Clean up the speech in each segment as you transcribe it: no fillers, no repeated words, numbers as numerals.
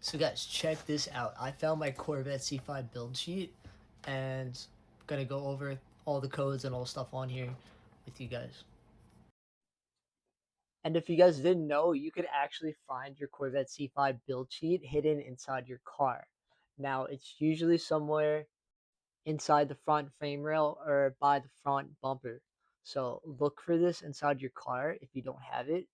So guys, check this out. I found my Corvette C5 build sheet and I'm gonna go over all the codes and all the stuff on here with you guys. And if you guys didn't know, you could actually find your Corvette C5 build sheet hidden inside your car. Now, it's usually somewhere inside the front frame rail or by the front bumper. So look for this inside your car if you don't have it.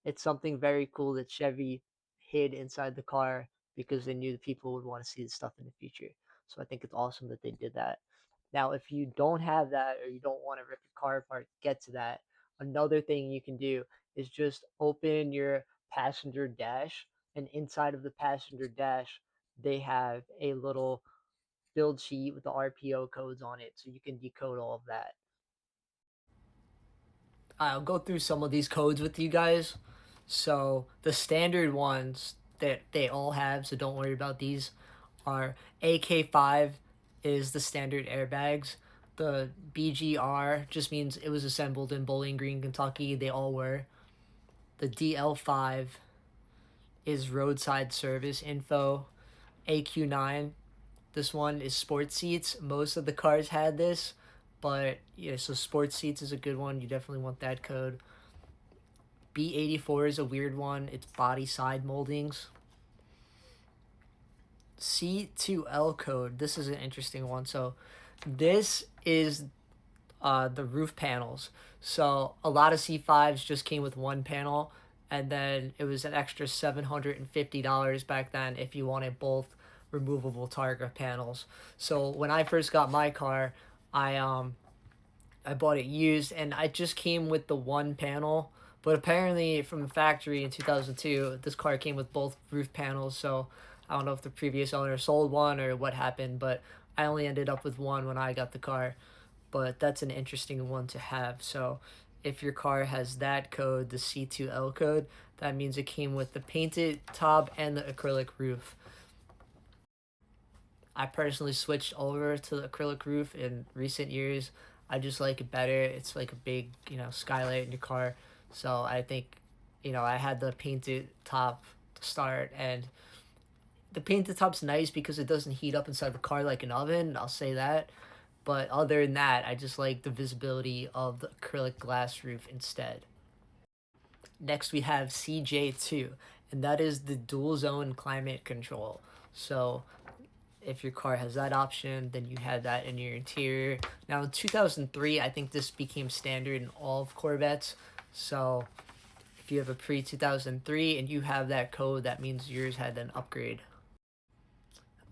It's something very cool that Chevy hid inside the car because they knew the people would want to see this stuff in the future. So I think it's awesome that they did that. Now, if you don't have that or you don't want to rip your car apart to get to that, another thing you can do is just open your passenger dash, and inside of the passenger dash, they have a little build sheet with the RPO codes on it, so you can decode all of that. I'll go through some of these codes with you guys. So the standard ones that they all have, so don't worry about these, are AK5 is the standard airbags. The BGR just means it was assembled in Bowling Green, Kentucky. They all were. The DL5 is roadside service info. AQ9, this one is sports seats. Most of the cars had this, but yeah, so sports seats is a good one. You definitely want that code. B84 is a weird one. It's body side moldings. C2L code. This is an interesting one. So this is the roof panels. So a lot of C5s just came with one panel, and then it was an extra $750 back then if you wanted both removable Targa panels. So when I first got my car, I um I bought it used, and I just came with the one panel. But apparently, from the factory in 2002, this car came with both roof panels. So I don't know if the previous owner sold one or what happened, but I only ended up with one when I got the car. But that's an interesting one to have. So if your car has that code, the C2L code, that means it came with the painted top and the acrylic roof. I personally switched over to the acrylic roof in recent years. I just like it better. It's like a big, skylight in your car. So I think, I had the painted top to start, and the painted top's nice because it doesn't heat up inside the car like an oven. I'll say that. But other than that, I just like the visibility of the acrylic glass roof instead. Next, we have CJ2, and that is the dual zone climate control. So if your car has that option, then you have that in your interior. Now in 2003, I think this became standard in all of Corvettes. So if you have a pre-2003 and you have that code, that means yours had an upgrade.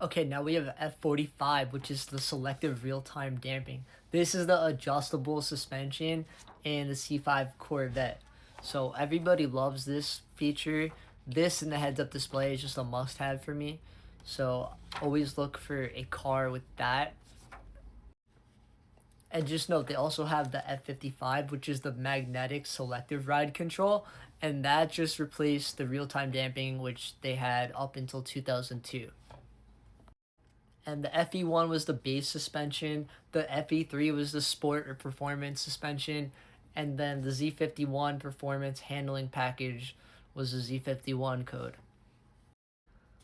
Okay, now we have F45, which is the selective real-time damping. This is the adjustable suspension in the C5 Corvette. So everybody loves this feature. This and the heads-up display is just a must-have for me. So always look for a car with that. And just note, they also have the F55, which is the magnetic selective ride control. And that just replaced the real-time damping, which they had up until 2002. And the FE1 was the base suspension, the FE3 was the sport or performance suspension, and then the Z51 performance handling package was the Z51 code.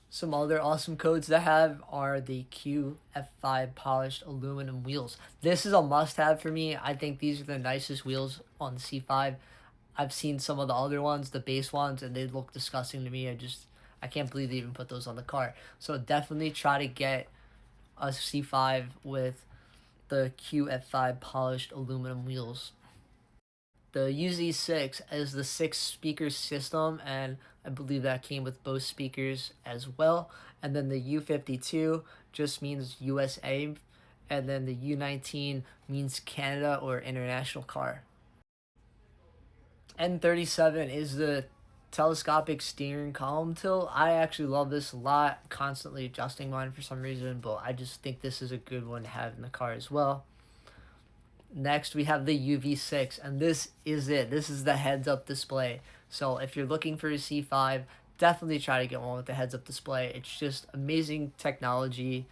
Some other awesome codes that have are the QF5 polished aluminum wheels. This is a must-have for me. I think these are the nicest wheels on the C5. I've seen some of the other ones, the base ones, and they look disgusting to me. I can't believe they even put those on the car. So definitely try to get a C5 with the QF5 polished aluminum wheels. The UZ6 is the 6 speaker system, and I believe that came with both speakers as well. And then the U52 just means USA, and then the U19 means Canada or international car. N37 is the telescopic steering column tilt. I actually love this a lot, constantly adjusting mine for some reason, but I just think this is a good one to have in the car as well. Next, we have the UV6, and this is it. This is the heads-up display. So if you're looking for a C5, definitely try to get one with the heads-up display. It's just amazing technology,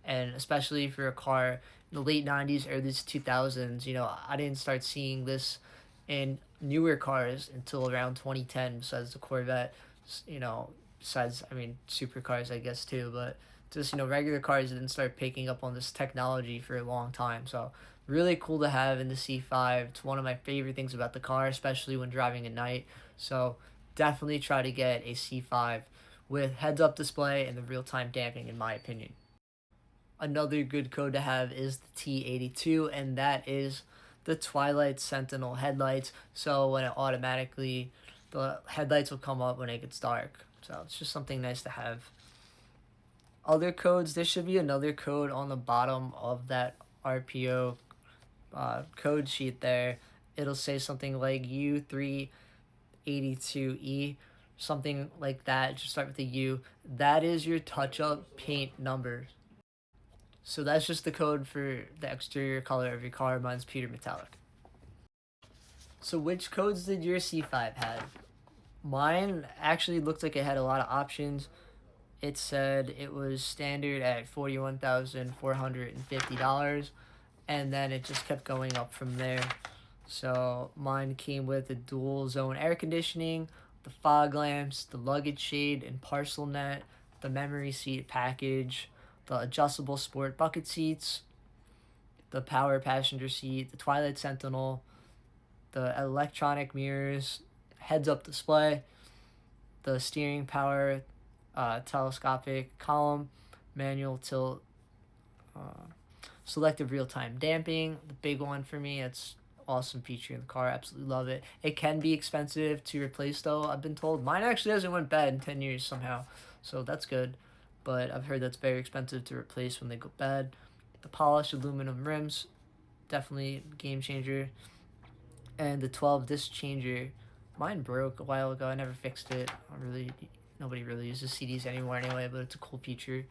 and especially for a car in the late 90s, early 2000s, I didn't start seeing this in newer cars until around 2010, besides the Corvette. You know, besides, I mean, supercars, I guess, too, but just, regular cars didn't start picking up on this technology for a long time. So really cool to have in the C5. It's one of my favorite things about the car, especially when driving at night. So definitely try to get a C5 with heads-up display and the real-time damping, in my opinion. Another good code to have is the T82, and that is the Twilight Sentinel headlights. So when it automatically, the headlights will come up when it gets dark. So it's just something nice to have. Other codes, there should be another code on the bottom of that RPO code sheet there. It'll say something like U382E, something like that. Just start with the U. That is your touch-up paint number. So that's just the code for the exterior color of your car. Mine's Peter Metallic. So which codes did your C5 have? Mine actually looked like it had a lot of options. It said it was standard at $41,450, and then it just kept going up from there. So mine came with the dual zone air conditioning, the fog lamps, the luggage shade and parcel net, the memory seat package, the adjustable sport bucket seats, the power passenger seat, the Twilight Sentinel, the electronic mirrors, heads-up display, the steering power, telescopic column, manual tilt, selective real-time damping, the big one for me. It's awesome feature in the car. Absolutely love it. It can be expensive to replace, though, I've been told. Mine actually hasn't went bad in 10 years somehow, so that's good. But I've heard that's very expensive to replace when they go bad. The polished aluminum rims, definitely game changer. And the 12 disc changer, mine broke a while ago. I never fixed it. Nobody really uses CDs anymore anyway, but it's a cool feature.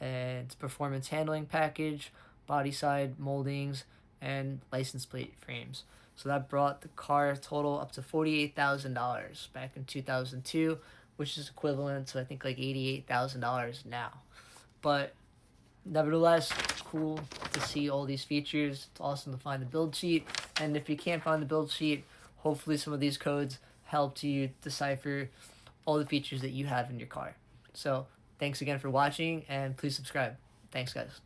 And it's performance handling package, body side moldings, and license plate frames. So that brought the car total up to $48,000 back in 2002, which is equivalent to I think like $88,000 now. But nevertheless, cool to see all these features. It's awesome to find the build sheet. And if you can't find the build sheet, hopefully some of these codes helped you decipher all the features that you have in your car. So thanks again for watching, and please subscribe. Thanks, guys.